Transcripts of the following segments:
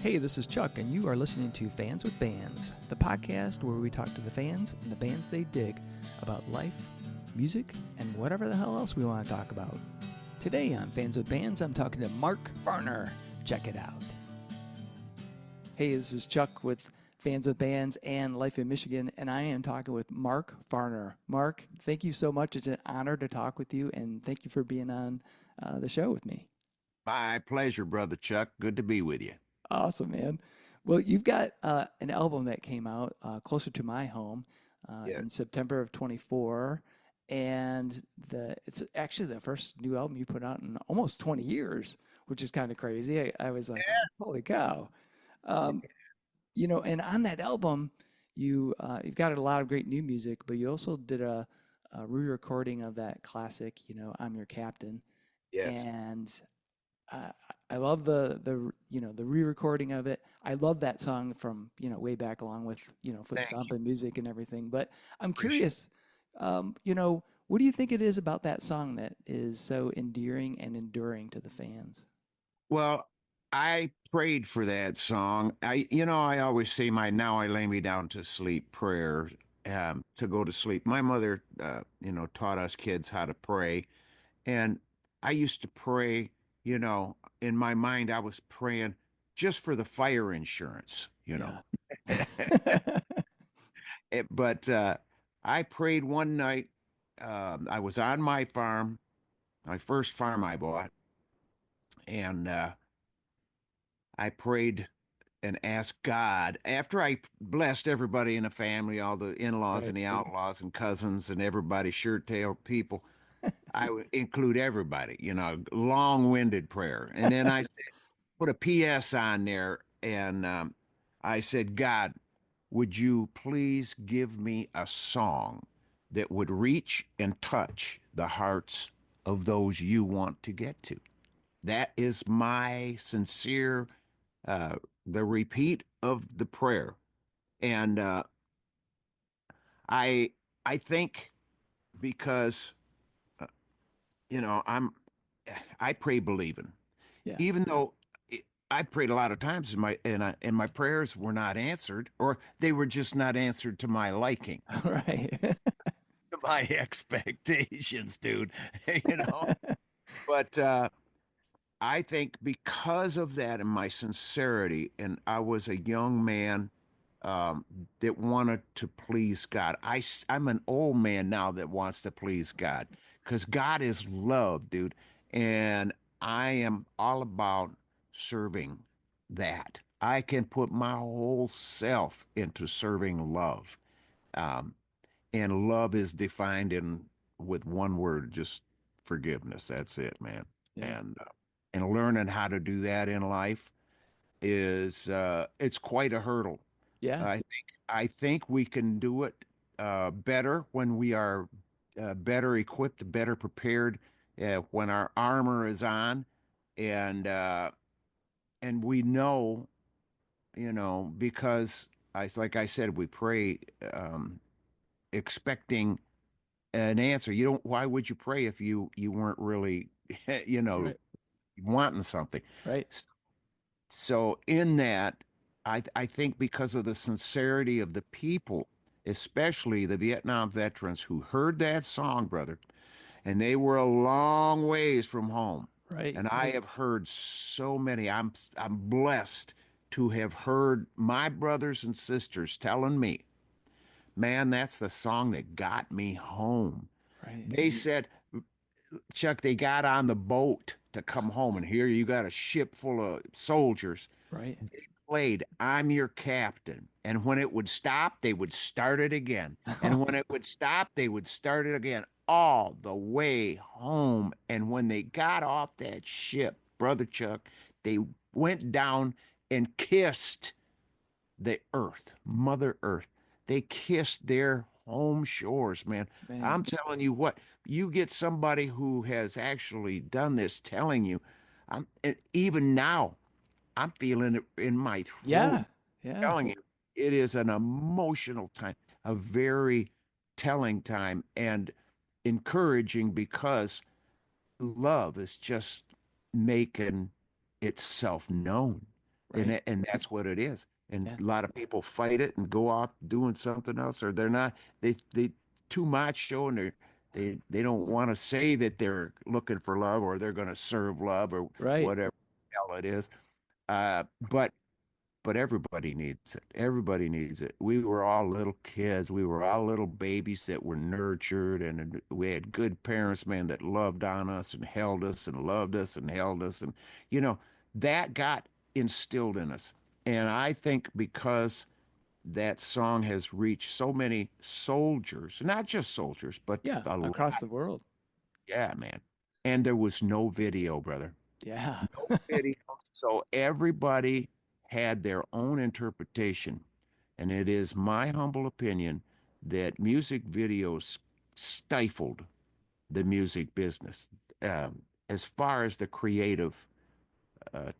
Hey, this is Chuck, and you are listening to Fans with Bands, the podcast where we talk to the fans and the bands they dig about life, music, and whatever the hell else we want to talk about. Today on Fans with Bands, I'm talking to Mark Farner. Check it out. Hey, this is Chuck with Fans with Bands and Life in Michigan, and I am talking with Mark Farner. Mark, thank you so much. It's an honor to talk with you, and thank you for being on the show with me. My pleasure, brother Chuck. Good to be with you. Awesome, man. Well, you've got an album that came out closer to my home in Yes. September of 24, and it's actually the first new album you put out in almost 20 years, which is kind of crazy. I was like, holy cow. Um, and on that album, you've got a lot of great new music, but you also did a re-recording of that classic, I'm Your Captain, Yes. and uh, I love the re-recording of it. I love that song from way back, along with foot Thank you. stomping music and everything. But I'm Appreciate curious, what do you think it is about that song that is so endearing and enduring to the fans? it. Well, I prayed for that song. I always say my "Now I lay me down to sleep" prayer to go to sleep. My mother, taught us kids how to pray, and I used to pray. In my mind, I was praying just for the fire insurance. Yeah. But I prayed one night. I was on my farm, my first farm I bought, and I prayed and asked God after I blessed everybody in the family, all the in-laws Right. and the outlaws and cousins and everybody, shirt tail people. I would include everybody, long-winded prayer, and then I put a PS on there, and I said, God, would you please give me a song that would reach and touch the hearts of those you want to get to? That is my sincere, uh, the repeat of the prayer. And I, I think because, uh, you know, I'm, I pray believing, Yeah. even though I prayed a lot of times and my prayers were not answered, or they were just not answered to my liking, Right. to my expectations, dude. you know. But I think because of that and my sincerity, and I was a young man um, that wanted to please God. I'm an old man now that wants to please God because God is love, dude. And I am all about serving that. I can put my whole self into serving love. Um, and love is defined in with one word, just forgiveness. That's it, man. Yeah. And learning how to do that in life is it's quite a hurdle. Yeah. I think we can do it better when we are better equipped, better prepared, when our armor is on, and uh, and we know, because like I said, we pray expecting an answer. You don't. Why would you pray if you weren't really, you know, Right. wanting something? Right. So in that, I think because of the sincerity of the people, especially the Vietnam veterans who heard that song, brother, and they were a long ways from home. Right. And I have heard so many. I'm blessed to have heard my brothers and sisters telling me, man, that's the song that got me home. Right. They said, Chuck, they got on the boat to come home, and here you got a ship full of soldiers. Right. They played I'm Your Captain. And when it would stop, they would start it again. And when it would stop, they would start it again all the way home. And when they got off that ship, Brother Chuck, they went down and kissed the earth, Mother Earth. They kissed their home shores, man. Man. I'm telling you what, you get somebody who has actually done this telling you, and even now, I'm feeling it in my throat, Yeah. Yeah. telling you, it is an emotional time, a very telling time, and encouraging because love is just making itself known. Right. and that's what it is. And Yeah. a lot of people fight it and go off doing something else, or they're not. They too macho, and they don't want to say that they're looking for love or they're going to serve love or Right. whatever the hell it is. But everybody needs it. Everybody needs it. We were all little kids. We were all little babies that were nurtured, and we had good parents, man, that loved on us and held us and loved us and held us. And, you know, that got instilled in us. And I think because that song has reached so many soldiers, not just soldiers, but Yeah. a lot. Across the world. Yeah, man. And there was no video, brother. Yeah. No video. So everybody had their own interpretation. And it is my humble opinion that music videos stifled the music business as far as the creative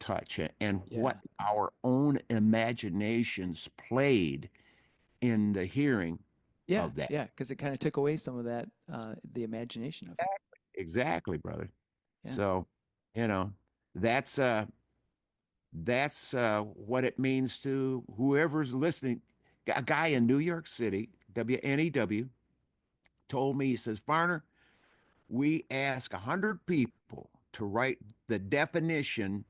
touch and what Yeah. our own imaginations played in the hearing Yeah. of that. Yeah. Because it kind of took away some of that, the imagination of it. Exactly, brother. Yeah. So, you know, that's what it means to whoever's listening. A guy in New York City, WNEW, told me, he says, Farner, we ask 100 people to write the definition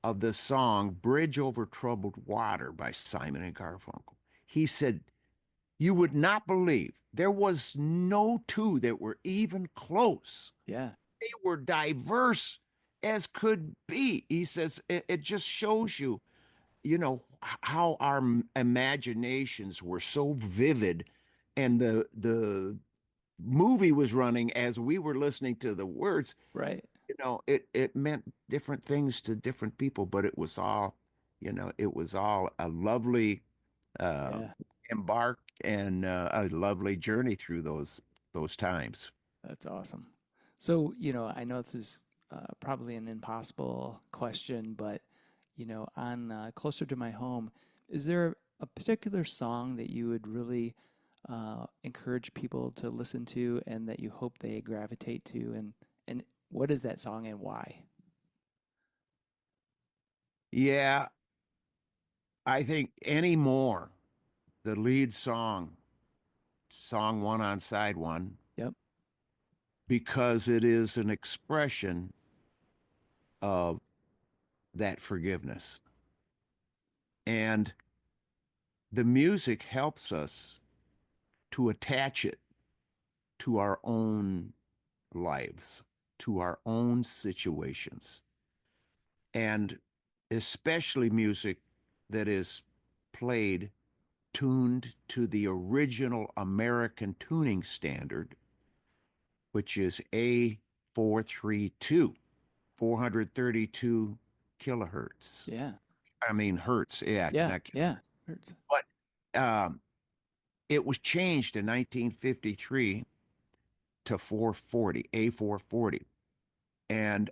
of the song Bridge Over Troubled Water by Simon and Garfunkel. He said, you would not believe there was no two that were even close. Yeah. They were diverse as could be. He says, it just shows you, you know, how our imaginations were so vivid, and the movie was running as we were listening to the words. Right. You know, it meant different things to different people, but it was all, you know, it was all a lovely uh Yeah. embark and a lovely journey through those times. That's awesome. So, I know this is probably an impossible question, but, on Closer to My Home, is there a particular song that you would really encourage people to listen to and that you hope they gravitate to? And what is that song and why? Yeah, I think anymore, the lead song, song one on side one, Yep. because it is an expression of that forgiveness. And the music helps us to attach it to our own lives, to our own situations, and especially music that is played, tuned to the original American tuning standard, which is A432, 432 kilohertz. Yeah. I mean, hertz, yeah, Yeah. not Yeah. kilohertz. Hurts. But it was changed in 1953 to 440, A440. And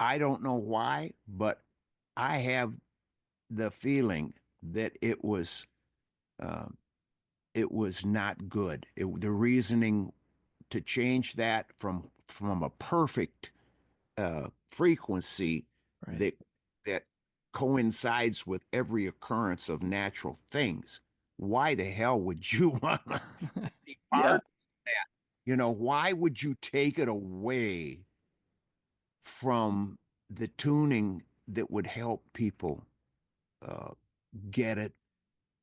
I don't know why, but I have the feeling that uh, it was not good. The reasoning to change that from a perfect frequency Right. that that coincides with every occurrence of natural things. Why the hell would you want to Yeah. depart that? You know, why would you take it away from the tuning that would help people uh, get it?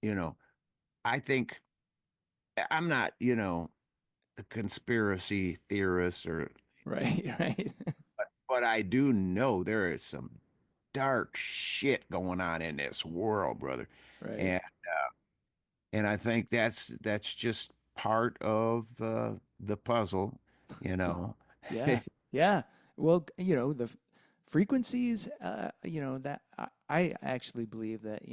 You know, I think I'm not, you know, a conspiracy theorist or, Right. Right. but I do know there is some dark shit going on in this world, brother. Right. And I think that's just part of the puzzle, you know. Yeah, yeah. Well, the frequencies, that I actually believe that,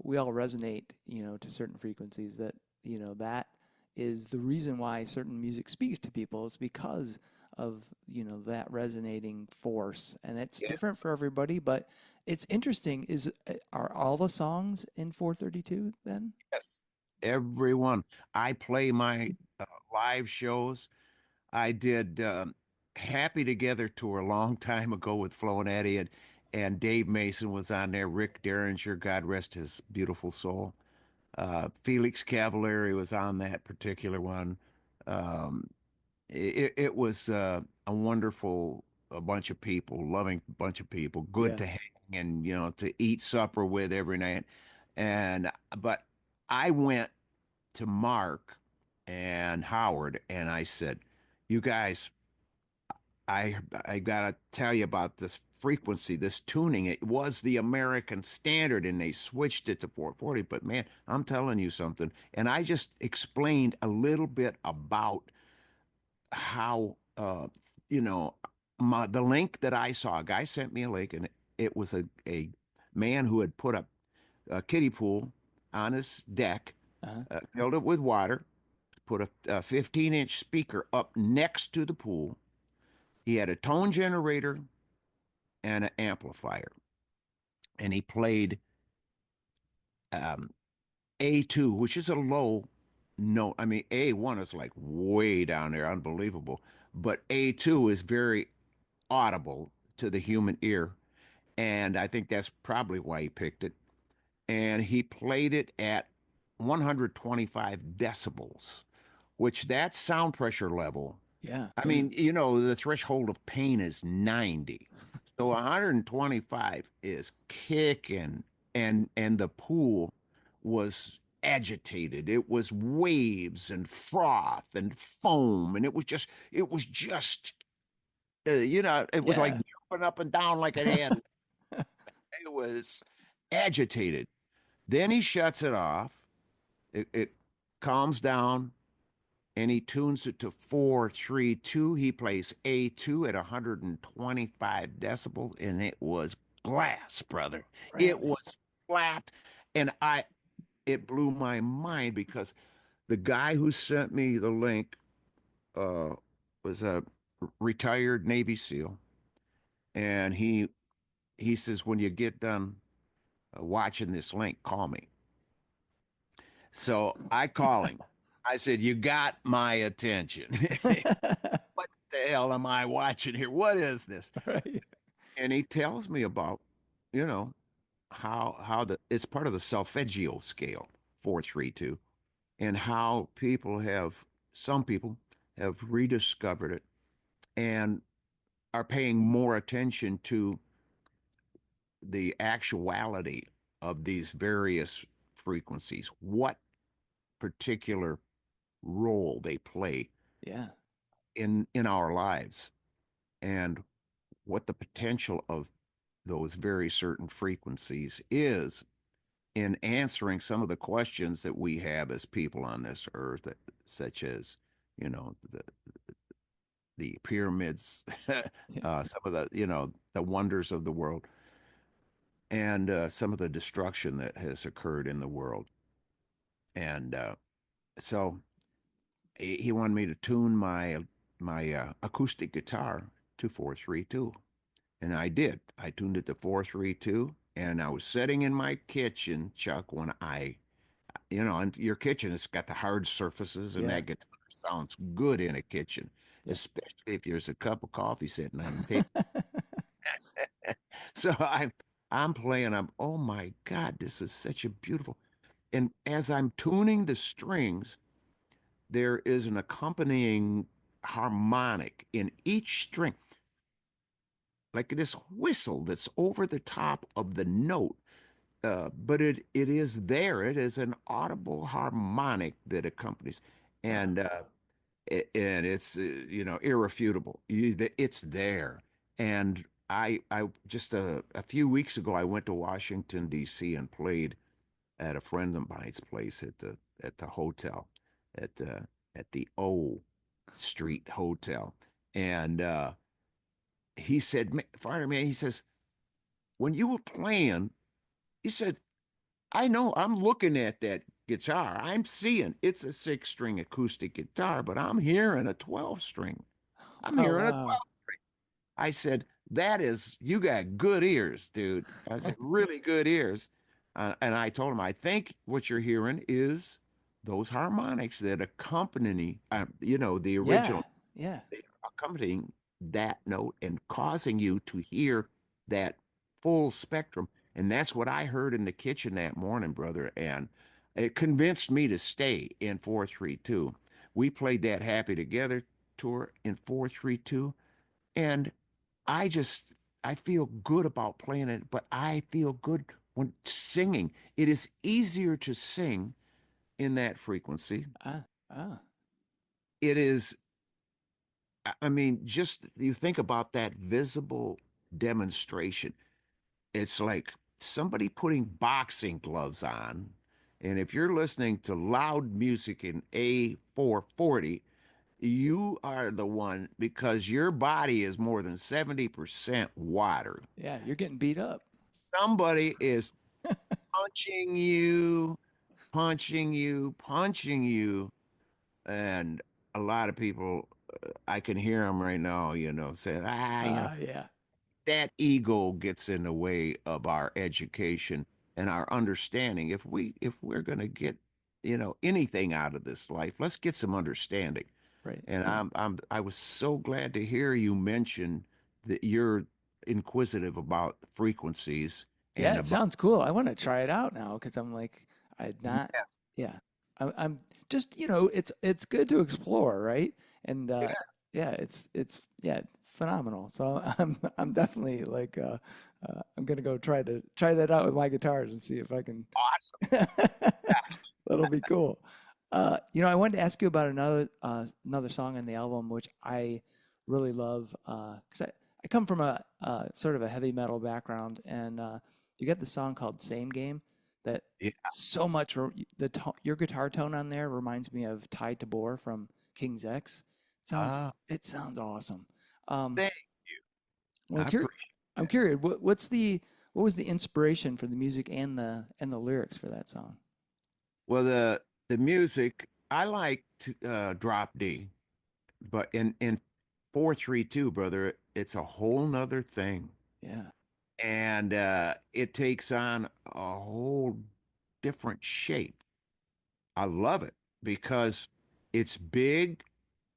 we all resonate, to certain frequencies that, that is the reason why certain music speaks to people is because of, that resonating force. And it's Yeah. different for everybody, but it's interesting are all the songs in 432 then? Yes, everyone. I play my live shows. I did Happy Together tour a long time ago with Flo and Eddie, and Dave Mason was on there. Rick Derringer, God rest his beautiful soul. Felix Cavallari was on that particular one. Um, it was a wonderful a bunch of people, loving bunch of people, good Yeah. to hang and to eat supper with every night. And but I went to Mark and Howard and I said, "You guys, I gotta tell you about this frequency, this tuning. It was the American standard, and they switched it to 440. But man, I'm telling you something." And I just explained a little bit about how you know the link that I saw. A guy sent me a link, and it was a man who had put a kiddie pool on his deck, Uh-huh. filled it with water, put a 15-inch speaker up next to the pool. He had a tone generator and an amplifier, and he played um, A2, which is a low note. I mean, A1 is like way down there, unbelievable. But A2 is very audible to the human ear. And I think that's probably why he picked it. And he played it at 125 decibels, which that sound pressure level, Yeah. I mean, the threshold of pain is 90. So 125 is kicking, and the pool was agitated. It was waves and froth and foam, and it was just it was like Yeah. jumping up and down like it had. It was agitated. Then he shuts it off. It calms down, and he tunes it to 432. He plays A2 at 125 decibels, and it was glass, brother. It Really? was flat, and it blew my mind because the guy who sent me the link uh, was a retired Navy SEAL, and he says when you get done watching this link, call me. So I call him. I said, "You got my attention." What the hell am I watching here? What is this? Right. And he tells me about, you know, how the it's part of the solfeggio scale, 432, and how some people have rediscovered it and are paying more attention to the actuality of these various frequencies, what particular role they play Yeah. in our lives, and what the potential of those very certain frequencies is in answering some of the questions that we have as people on this earth, such as, the pyramids, Yeah. some of the wonders of the world, and some of the destruction that has occurred in the world. And so he wanted me to tune my acoustic guitar to 432. And I did. I tuned it to 432. And I was sitting in my kitchen, Chuck, when and your kitchen has got the hard surfaces, and Yeah. that guitar sounds good in a kitchen, Yeah. especially if there's a cup of coffee sitting on the table. So I'm playing, oh my God, this is such a beautiful. And as I'm tuning the strings, there is an accompanying harmonic in each string, like this whistle that's over the top of the note. But it is there. It is an audible harmonic that accompanies, Wow. and and it's irrefutable. It's there. And I just a few weeks ago I went to Washington D.C. and played at a friend of mine's place at the hotel at the O Street Hotel, and he said, "Farner man," he says, "when you were playing," he said, "I know I'm looking at that guitar. I'm seeing it's a 6 string acoustic guitar, but I'm hearing a 12 string. I'm Oh, hearing a wow. 12." I said, you got good ears, dude. I said, really good ears. And I told him, I think what you're hearing is those harmonics that accompany, the Yeah. original, Yeah. accompanying that note and causing you to hear that. full spectrum. And that's what I heard in the kitchen that morning, brother. And it convinced me to stay in 432. We played that Happy Together tour in 432. And I just, I feel good about playing it, but I feel good when singing. It is easier to sing in that frequency. Ah, ah, It is, I mean, just you think about that visible demonstration. It's like somebody putting boxing gloves on. And if you're listening to loud music in A440, you are the one because your body is more than 70% water. yeah, you're getting beat up. Somebody is punching you, punching you, punching you. And a lot of people, I can hear them right now, saying, Yeah, that ego gets in the way of our education and our understanding. If we're going to get, anything out of this life, let's get some understanding. right. And I was so glad to hear you mention that you're inquisitive about frequencies Yeah, and it about sounds cool. I want to try it out now because I'm like, I'd not. yes, Yeah, I'm just it's good to explore, right? And yeah, it's yeah phenomenal. So I'm definitely like I'm gonna go try that out with my guitars and see if I can. awesome. That'll be cool. I wanted to ask you about another song on the album, which I really love, because I come from a sort of a heavy metal background, and you get the song called "Same Game" that Yeah. so much your guitar tone on there reminds me of "Tied to Boar" from King's X. Uh, It sounds awesome. Um, thank well, I appreciate I'm that. curious, what was the inspiration for the music and the lyrics for that song? Well, the music I like to, drop D, but in 432, brother, it's a whole nother thing. Yeah, And it takes on a whole different shape. I love it because it's big,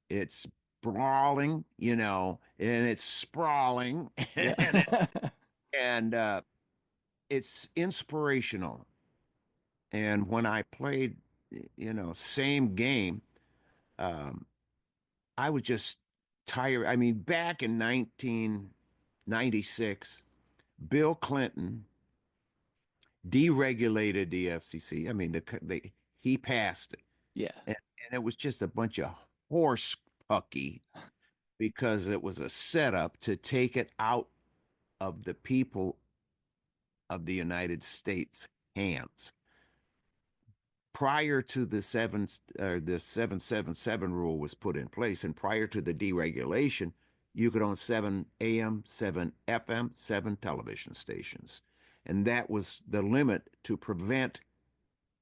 it's brawling, and it's sprawling, yeah, and it's inspirational. And when I played, same game, um, I was just tired. I mean, back in 1996, Bill Clinton deregulated the FCC. I mean, he passed it, yeah, and it was just a bunch of horse pucky because it was a setup to take it out of the people of the United States' hands. Prior to the 777 rule was put in place, and prior to the deregulation, you could own 7 AM, 7 FM, 7 television stations. And that was the limit to prevent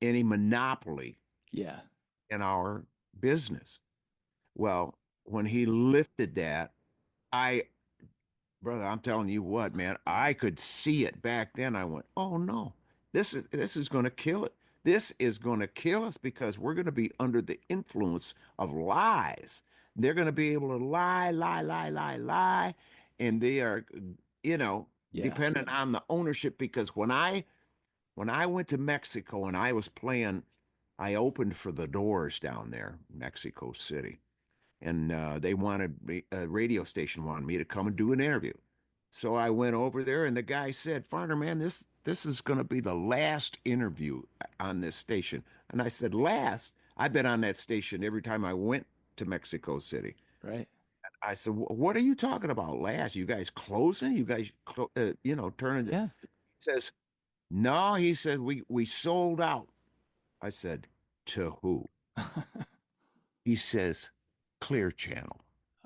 any monopoly yeah, in our business. Well, when he lifted that, I brother, I'm telling you what, man, I could see it back then. I went, "Oh no. This is going to kill it. This is going to kill us because we're going to be under the influence of lies. They're going to be able to lie, lie, lie, lie, lie, and they are, you know, yeah, dependent on the ownership because when I went to Mexico and I was playing, I opened for the Doors down there, Mexico City, and they wanted me, a radio station wanted me to come and do an interview. So I went over there, and the guy said, "Farner, man, this is going to be the last interview on this station." And I said, "Last? I've been on that station every time I went to Mexico City." right, I said, "What are you talking about? Last? You guys closing? You guys, turning?" He yeah, says, "No," he said, "we sold out." I said, "To who?" He says, "Clear Channel."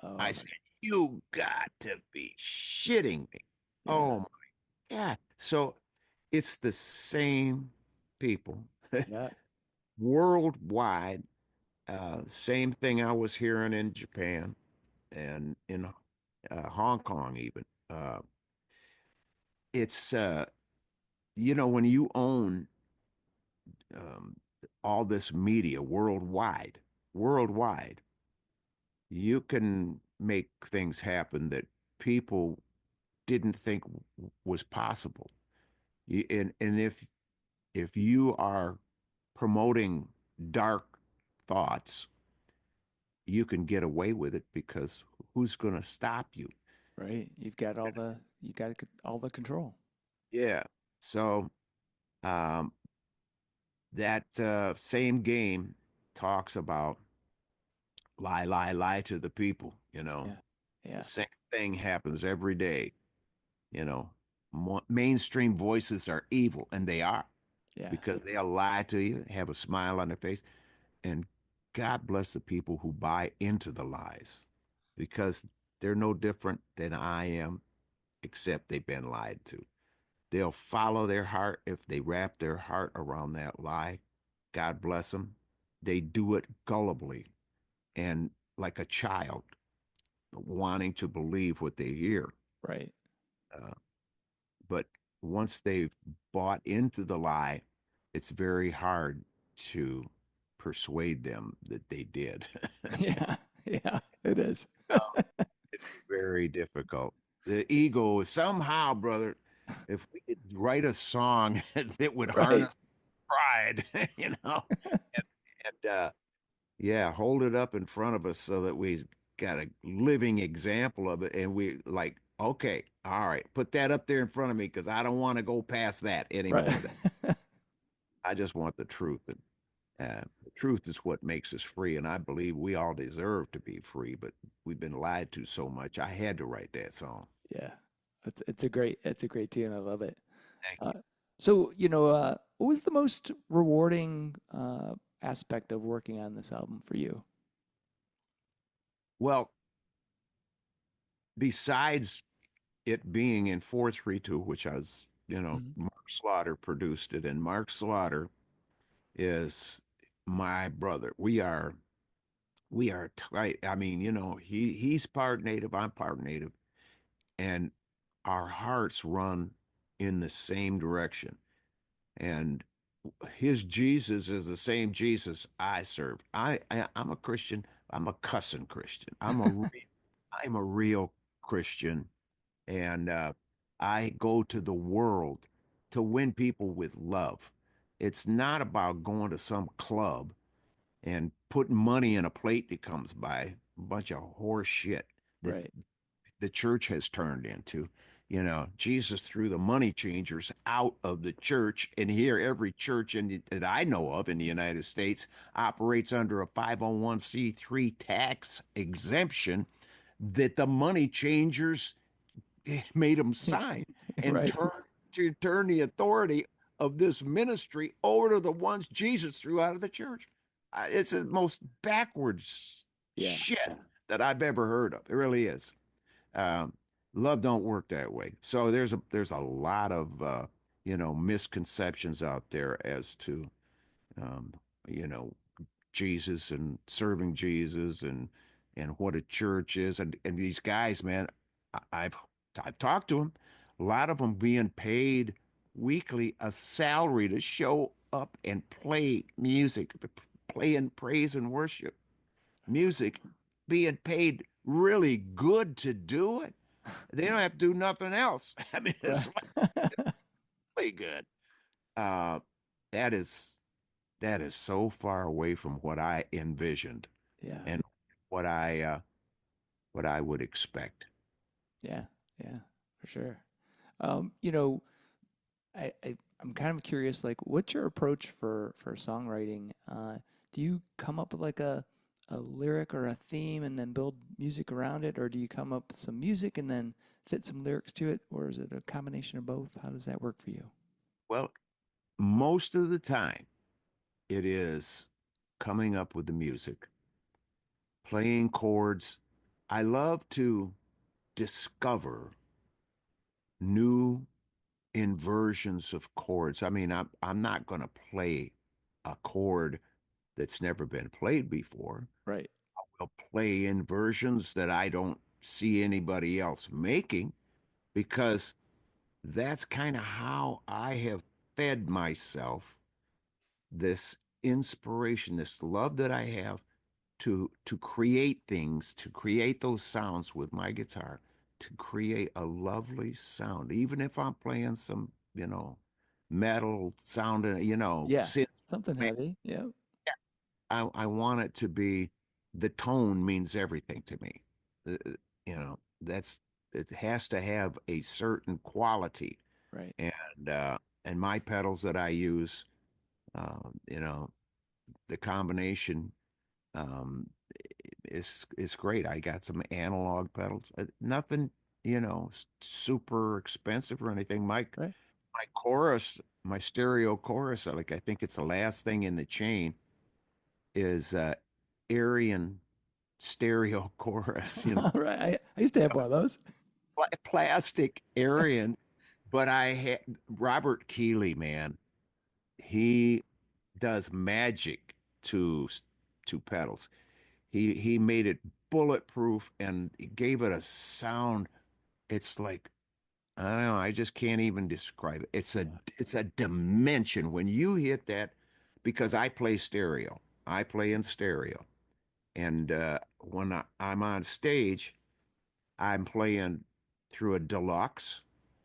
I oh my, said, "You got to be shitting me." yeah, Oh my God. So it's the same people yeah, worldwide. Same thing I was hearing in Japan and in Hong Kong, even. It's, when you own um, all this media worldwide, you can make things happen that people didn't think was possible. And if you are promoting dark thoughts, you can get away with it because who's going to stop you? Right. You got all the control. Yeah. So um, that same game talks about lie, lie, lie to the people. Yeah. The Yeah. same thing happens every day. You know, mainstream voices are evil, and they are Yeah. because they'll lie to you, have a smile on their face, and God bless the people who buy into the lies because they're no different than I am, except they've been lied to. They'll follow their heart if they wrap their heart around that lie. God bless them. They do it gullibly and like a child wanting to believe what they hear. Right. Uh, but once they've bought into the lie, it's very hard to persuade them that they did. Yeah. Yeah. It is. It's very difficult. The ego is somehow, brother, if we could write a song that would Right. harness pride, and, and yeah, hold it up in front of us so that we got a living example of it. And we like, okay, all right, put that up there in front of me because I don't want to go past that Right. anymore. I just want the truth. And the truth is what makes us free. And I believe we all deserve to be free, but we've been lied to so much. I had to write that song. Yeah. It's a great tune. I love it. Thank Uh, you. so, what was the most rewarding aspect of working on this album for you? Well, besides it being in 4/3/2, which I was, Mhm. Mark Slaughter produced it, and Mark Slaughter is my brother. We are tight. I mean, he's part native, I'm part native, and our hearts run in the same direction. And his Jesus is the same Jesus I serve. I'm a Christian. I'm a cussing Christian. I'm a real Christian, and I go to the world to win people with love. It's not about going to some club and putting money in a plate that comes by, a bunch of horse shit that Right. the church has turned into. Jesus threw the money changers out of the church, and here every church that I know of in the United States operates under a 501c3 tax exemption that the money changers made them sign and Right. turn the authority of this ministry over to the ones Jesus threw out of the church. It's the most backwards Yeah. shit that I've ever heard of. It really is. Um, Love don't work that way. So there's a lot of misconceptions out there as to um, you know Jesus and serving Jesus and what a church is and these guys, man, I've talked to them. A lot of them being paid weekly a salary to show up and play music, play in praise and worship music, being paid really good to do it. They don't have to do nothing else. I mean, Right. it's really good. Uh, that is that is so far away from what I envisioned Yeah. and what I uh, what I would expect. Yeah. Yeah. For sure. Um, you know, I'm kind of curious, like, what's your approach for songwriting? Do you come up with like a lyric or a theme and then build music around it, or do you come up with some music and then fit some lyrics to it, or is it a combination of both? How does that work for you? Well, most of the time, it is coming up with the music, playing chords. I love to discover new inversions of chords. I mean, I'm not going to play a chord that's never been played before. Right. I'll play inversions that I don't see anybody else making because that's kind of how I have fed myself this inspiration, this love that I have to create things, to create those sounds with my guitar, to create a lovely sound, even if I'm playing some, metal sounding, Yeah. synth. Something Man, heavy. Yeah. I want it to be, the tone means everything to me. That's, it has to have a certain quality, Right. and my pedals that I use, you know, the combination, um, is great. I got some analog pedals, nothing, super expensive or anything. Right. My chorus, my stereo chorus, like I think it's the last thing in the chain, is Arian stereo chorus. All right. I used to have one of those. Plastic Arian, but I had Robert Keeley, man. He does magic to pedals. He made it bulletproof and he gave it a sound. It's like, I don't know, I just can't even describe it. It's a dimension when you hit that, because I play stereo. I play in stereo. And when I'm on stage, I'm playing through a deluxe,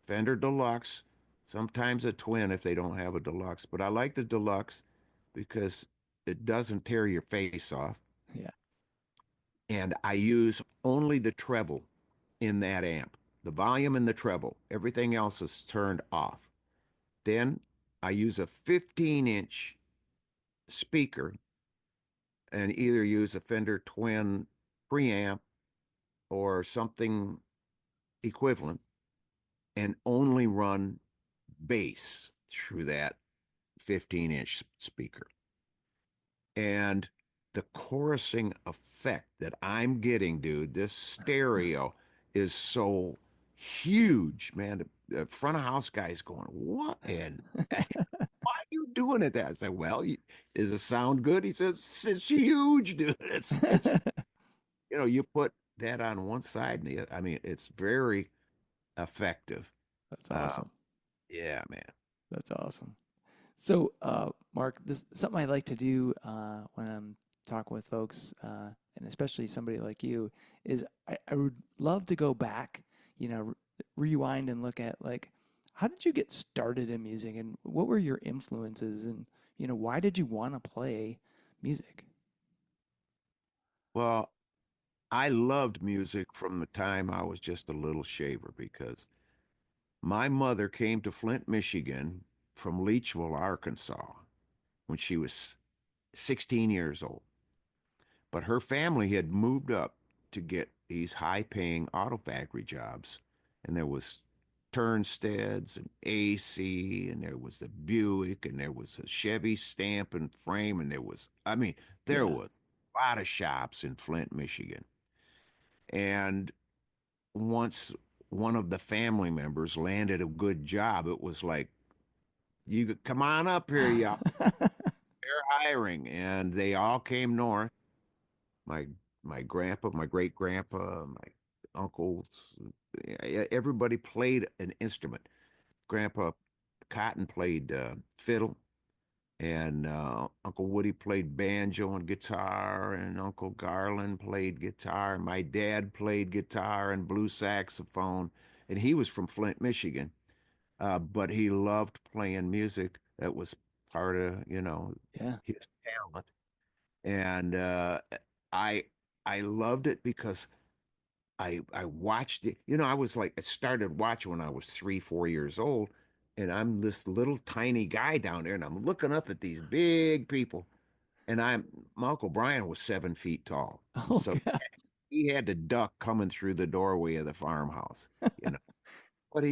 Fender Deluxe, sometimes a twin if they don't have a deluxe. But I like the deluxe because it doesn't tear your face off. Yeah. And I use only the treble in that amp, the volume and the treble. Everything else is turned off. Then I use a 15-inch speaker and either use a Fender Twin preamp or something equivalent and only run bass through that 15-inch speaker. And the chorusing effect that I'm getting, dude, this stereo is so huge, man. The front of house guy's going, what? And why are you doing it that? I said, well, does it sound good? He says, it's huge, dude. It's you put that on one side, and I mean, it's very effective. That's Uh, awesome. yeah, man. That's awesome. So, Mark, this something I like to do when I'm talking with folks, and especially somebody like you, is I would love to go back, rewind and look at like, how did you get started in music, and what were your influences, and why did you want to play music? Well, I loved music from the time I was just a little shaver because my mother came to Flint, Michigan from Leechville, Arkansas when she was 16 years old. But her family had moved up to get these high-paying auto factory jobs. And there was Turnsteads and AC, and there was the Buick, and there was a Chevy stamp and frame, and there Yeah. was a lot of shops in Flint, Michigan. And once one of the family members landed a good job, it was like, you come on up here, y'all. They're hiring. And they all came north. My my grandpa, my great grandpa, my uncles, everybody played an instrument. Grandpa Cotton played fiddle, and Uncle Woody played banjo and guitar, and Uncle Garland played guitar, and my dad played guitar and blue saxophone, and he was from Flint, Michigan, but he loved playing music. That was part of Yeah. his talent, and I I loved it because I watched it. I was like, I started watching when I was 3, 4 years old, and I'm this little tiny guy down there, and I'm looking up at these big people, and my Uncle Brian was 7 feet tall, Oh so God. he had to duck coming through the doorway of the farmhouse, you know. But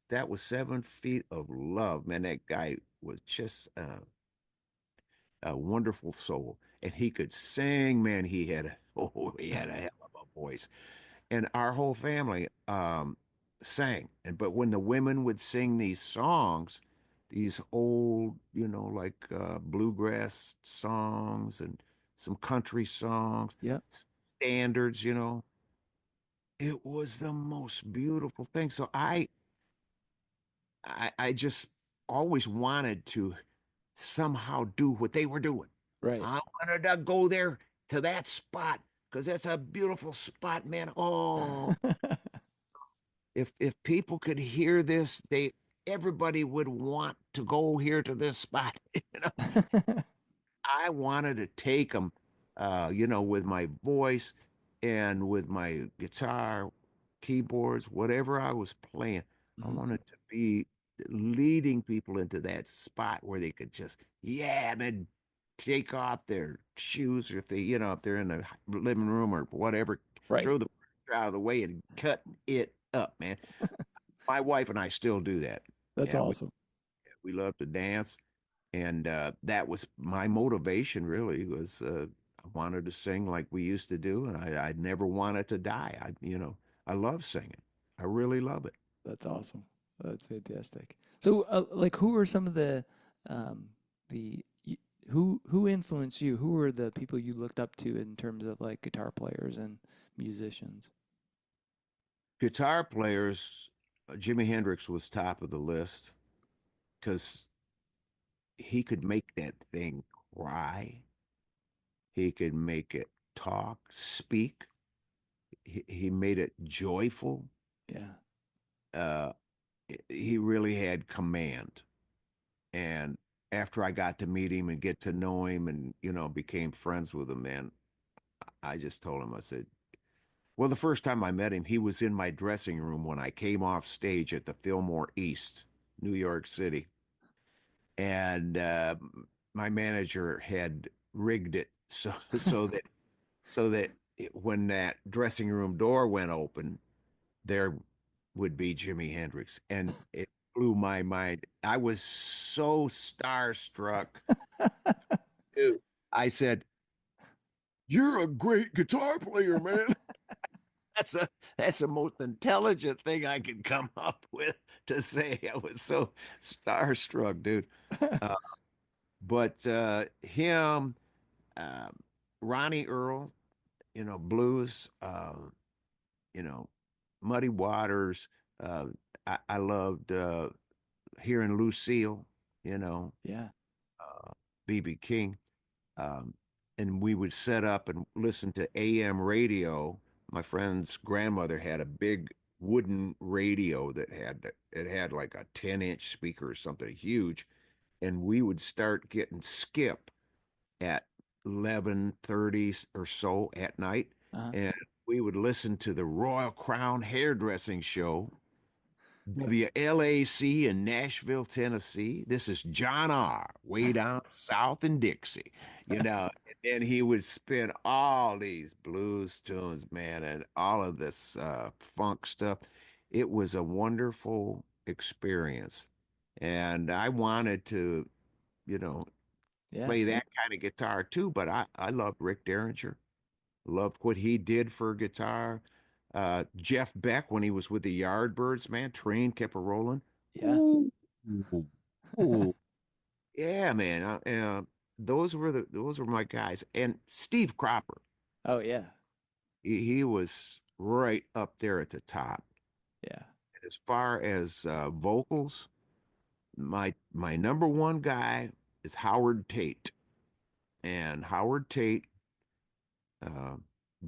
that was 7 feet of love, man. That guy was just a wonderful soul, and he could sing, man. He had a hell of a voice, and our whole family sang. But when the women would sing these songs, these old, like bluegrass songs and some country songs, Yep. standards, it was the most beautiful thing. So I just always wanted to somehow do what they were doing. Right. I wanted to go there to that spot because that's a beautiful spot, man. Oh, if people could hear this, everybody would want to go here to this spot. You know, I wanted to take them, with my voice and with my guitar, keyboards, whatever I was playing. I Mhm. wanted to be leading people into that spot where they could just, yeah, man, take off their shoes, or if they, if they're in the living room or whatever, Right. throw the out of the way and cut it up, man. My wife and I still do that. That's Yeah, awesome. we love to dance, and that was my motivation. Really, was I wanted to sing like we used to do, and I never wanted to die. I love singing. I really love it. That's awesome. That's fantastic. So, like, who are some of um, the who influenced you? Who were the people you looked up to in terms of like guitar players and musicians? Guitar players, Jimi Hendrix was top of the list because he could make that thing cry. He could make it talk, speak. He made it joyful. Yeah, Uh, he really had command. And after I got to meet him and get to know him and, became friends with him, man, I just told him, I said, well, the first time I met him, he was in my dressing room when I came off stage at the Fillmore East, New York City. And my manager had rigged it so that when that dressing room door went open, there would be Jimi Hendrix. And it blew my mind. I was so starstruck. Dude, I said, "You're a great guitar player, man." That's a that's the most intelligent thing I could come up with to say. I was so starstruck, dude. Uh, but him, uh, Ronnie Earl, blues, you know, Muddy Waters. Uh, I loved hearing Lucille, you know, yeah, uh, BB King. Um, and we would set up and listen to AM radio. My friend's grandmother had a big wooden radio it had like a 10-inch speaker or something huge, and we would start getting skip at 11:30 or so at night, uh-huh. and we would listen to the Royal Crown hairdressing show, WLAC in Nashville, Tennessee. This is John R. way down south in Dixie, And then he would spin all these blues tunes, man, and all of this funk stuff. It was a wonderful experience. And I wanted to, you know, Yeah, play that kind of guitar too, but I loved Rick Derringer. Loved what he did for guitar. Jeff Beck, when he was with the Yardbirds, man, train kept a rolling. yeah. Ooh, ooh, yeah, man. Those were my guys. And Steve Cropper, Oh yeah, he was right up there at the top. yeah, As far as vocals, my number one guy is Howard Tate, and Howard Tate uh,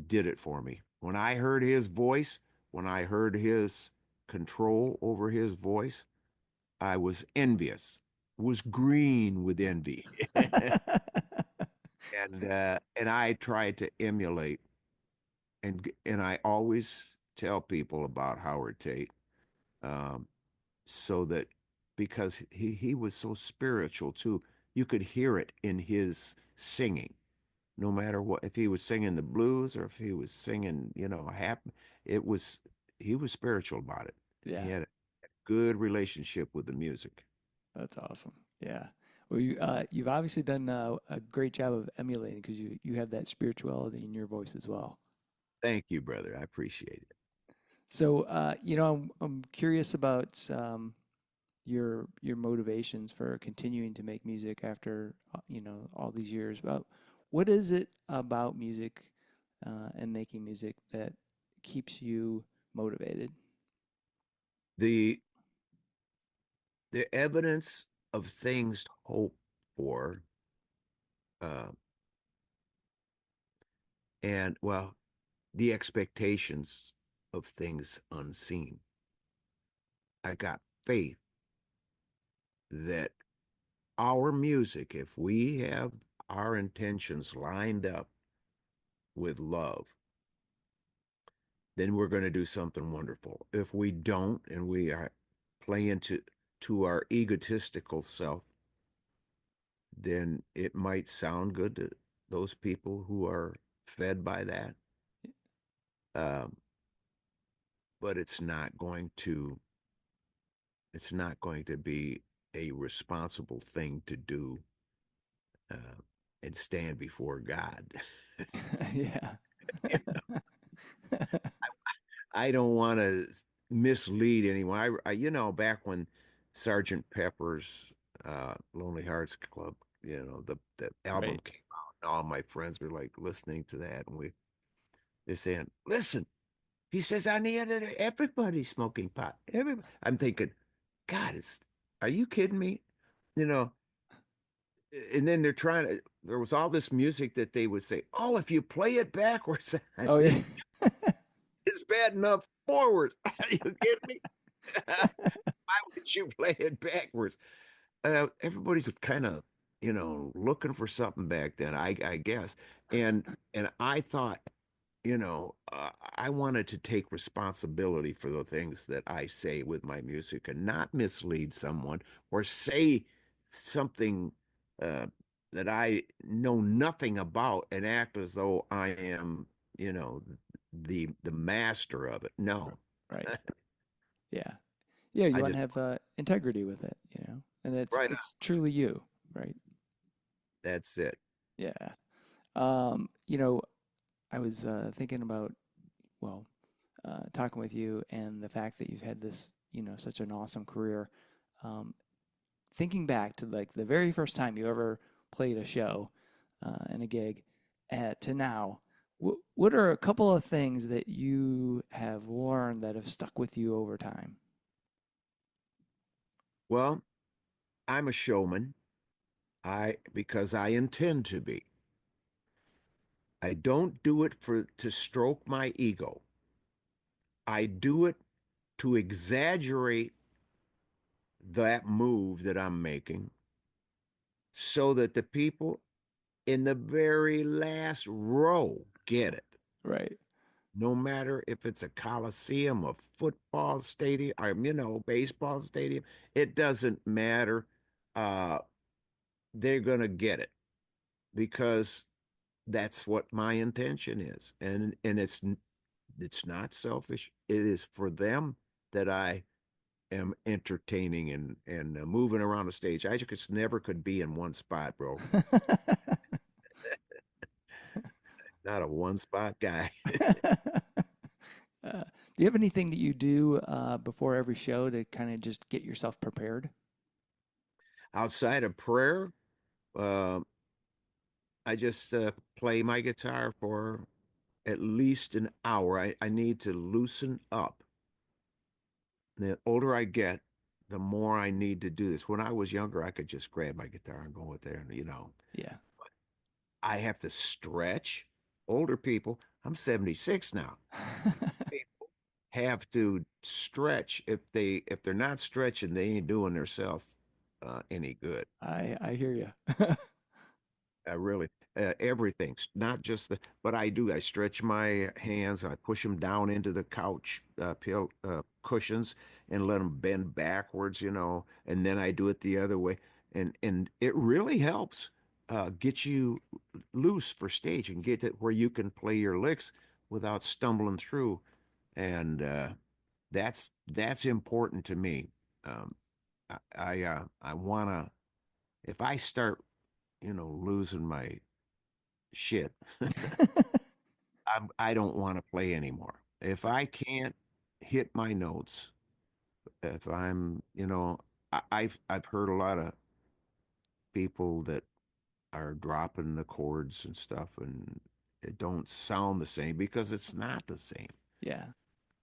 did it for me. When I heard his voice, when I heard his control over his voice, I was envious, was green with envy, and I tried to emulate, and I always tell people about Howard Tate, um, so that because he was so spiritual too, you could hear it in his singing no matter what, if he was singing the blues or if he was singing, happy, it was he was spiritual about it. He yeah. had a good relationship with the music. That's awesome. Yeah. Well, you've obviously done a great job of emulating because you have that spirituality in your voice as well. Thank you, brother. I appreciate it. So, I'm curious about your motivations for continuing to make music after all these years. About what is it about music and making music that keeps you motivated? The the evidence of things to hope for, uh, and well, the expectations of things unseen. I got faith that our music, if we have our intentions lined up with love, then we're going to do something wonderful. If we don't, and we are playing to our egotistical self, then it might sound good to those people who are fed by that, um, but it's not going to be a responsible thing to do, uh, and stand before God. Yeah. I don't want to mislead anyone. Back when Sergeant Pepper's Lonely Hearts Club, the album Right. came out, and all my friends were like listening to that, and they're saying, "Listen," he says, "on the other, everybody's smoking pot." I'm thinking, God, are you kidding me? You know, and then they're trying to. There was all this music that they would say, "Oh, if you play it backwards," I Oh think yeah. it's bad enough forwards. Are you kidding me? Why would you play it backwards? Everybody's kind of, looking for something back then, I guess. And I thought, I wanted to take responsibility for the things that I say with my music and not mislead someone or say something uh, that I know nothing about and act as though I am, you know, the master of it. No, Right. Yeah. Yeah, you I want to just have integrity with it, and right on. it's truly you, right? That's it. Yeah. Um, you know, I was thinking about, well, talking with you and the fact that you've had this, such an awesome career. Um, Thinking back to like the very first time you ever played a show and a gig to now, what are a couple of things that you have learned that have stuck with you over time? Well, I'm a showman. I because I intend to be. I don't do it for to stroke my ego. I do it to exaggerate that move that I'm making so that the people in the very last row get it. Right. No matter if it's a coliseum, a football stadium, or baseball stadium, it doesn't matter. Uh, they're gonna get it because that's what my intention is, and it's not selfish. It is for them that I am entertaining and moving around the stage. I just never could be in one spot, bro. Not a one spot guy. Do you have anything that you do before every show to kind of just get yourself prepared? Outside of prayer, uh, I just play my guitar for at least an hour. I need to loosen up. The older I get, the more I need to do this. When I was younger, I could just grab my guitar and go out there and. Yeah. I have to stretch. Older people, I'm 76 now. People have to stretch. If they're not stretching, they ain't doing themselves any good. I hear you. Really, everything's not just but I do. I stretch my hands. I push them down into the couch cushions and let them bend backwards, and then I do it the other way, and it really helps get you loose for stage and get it where you can play your licks without stumbling through, and that's important to me. Um, I wanna if I start losing my shit. I don't want to play anymore. If I can't hit my notes, if I'm, I've heard a lot of people that are dropping the chords and stuff and it don't sound the same because it's not the same. Yeah.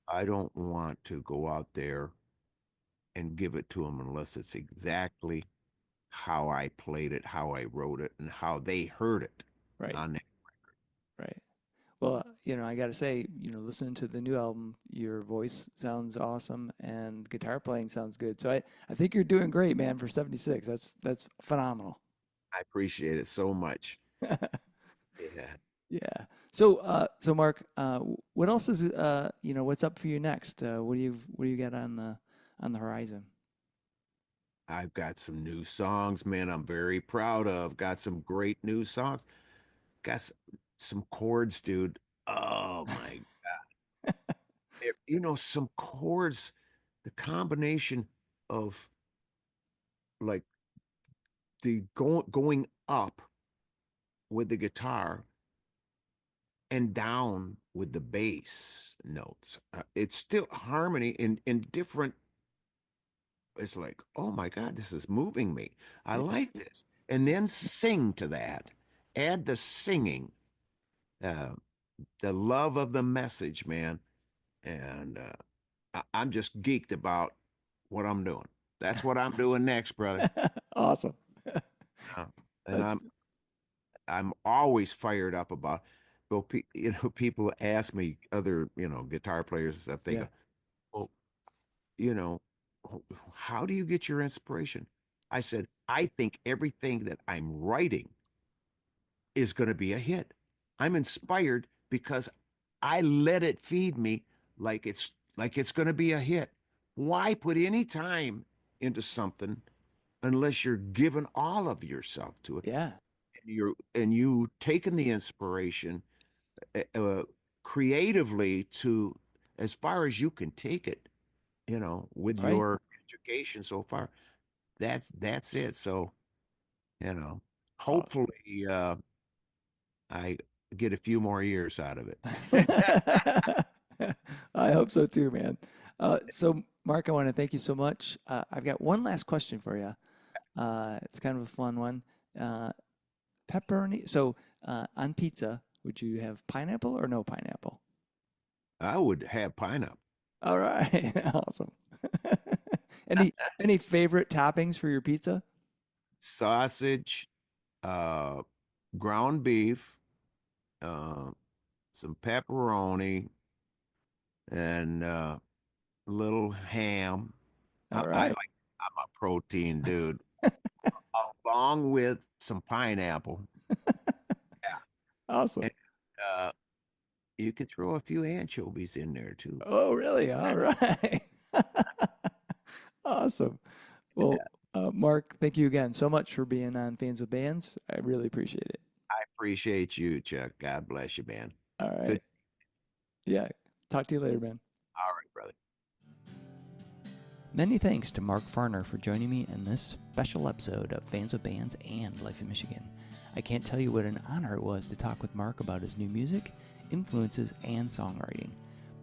I don't want to go out there and give it to them unless it's exactly how I played it, how I wrote it, and how they heard it Right. on that. Right. Well, I got to say, listening to the new album, your voice sounds awesome and guitar playing sounds good. So I think you're doing great, man, for 76. That's phenomenal. I appreciate it so much. Yeah. Yeah. So Mark, what else is what's up for you next? What do you got on the horizon? I've got some new songs, man. I'm very proud of. Got some great new songs. Got some chords, dude. Oh my, some chords. The combination of like the going up with the guitar and down with the bass notes. It's still harmony in different. It's like, oh my God, this is moving me. I Yeah. like this. And then sing to that. Add the singing, uh, the love of the message, man. And I'm just geeked about what I'm doing. That's what I'm doing next, brother. Awesome. Uh, and That's I'm always fired up about. Well, people ask me, other guitar players and stuff. They yeah. go, well, you know, how do you get your inspiration? I said, I think everything that I'm writing is going to be a hit. I'm inspired because I let it feed me like it's going to be a hit. Why put any time into something unless you're giving all of yourself to it? Yeah. And you taking the inspiration uh, uh, creatively to as far as you can take it, with Right. your education so far. That's it. So, you know, Awesome. hopefully I get a few more years out of it. I hope so too, man. So Mark, I want to thank you so much. I've got one last question for you. It's kind of a fun one. Uh, Pepperoni. So on pizza, would you have pineapple or no pineapple? I would have pineapple, All right. Awesome. Any favorite toppings for your pizza? sausage, uh, ground beef, uh, some pepperoni, and a little ham. All I right. like. I'm a protein dude, along with some pineapple. Awesome. And uh, you could throw a few anchovies in there too. Oh, really? All right. Awesome. Well, Mark, thank you again so much for being on Fans with Bands. I really appreciate it. I appreciate you, Chuck. God bless you, man. All Good. right. Yeah. Talk to you later, man. All right, brother. Many thanks to Mark Farner for joining me in this special episode of Fans with Bands and Life in Michigan. I can't tell you what an honor it was to talk with Mark about his new music, influences, and songwriting.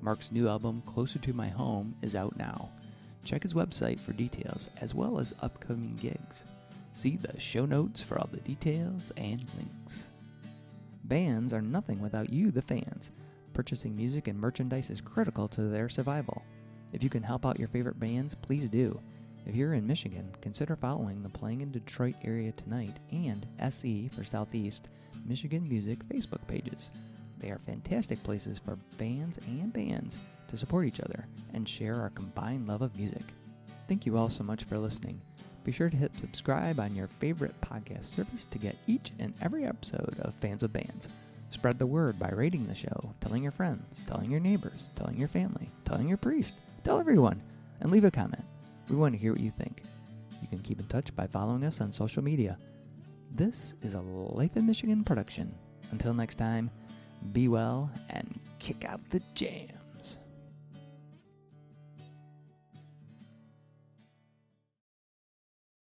Mark's new album, Closer to My Home, is out now. Check his website for details as well as upcoming gigs. See the show notes for all the details and links. Bands are nothing without you, the fans. Purchasing music and merchandise is critical to their survival. If you can help out your favorite bands, please do. If you're in Michigan, consider following the Playing in Detroit Area Tonight and SE for Southeast Michigan Music Facebook pages. They are fantastic places for bands and bands to support each other and share our combined love of music. Thank you all so much for listening. Be sure to hit subscribe on your favorite podcast service to get each and every episode of Fans with Bands. Spread the word by rating the show, telling your friends, telling your neighbors, telling your family, telling your priest, tell everyone, and leave a comment. We want to hear what you think. You can keep in touch by following us on social media. This is a Life in Michigan production. Until next time, be well and kick out the jam.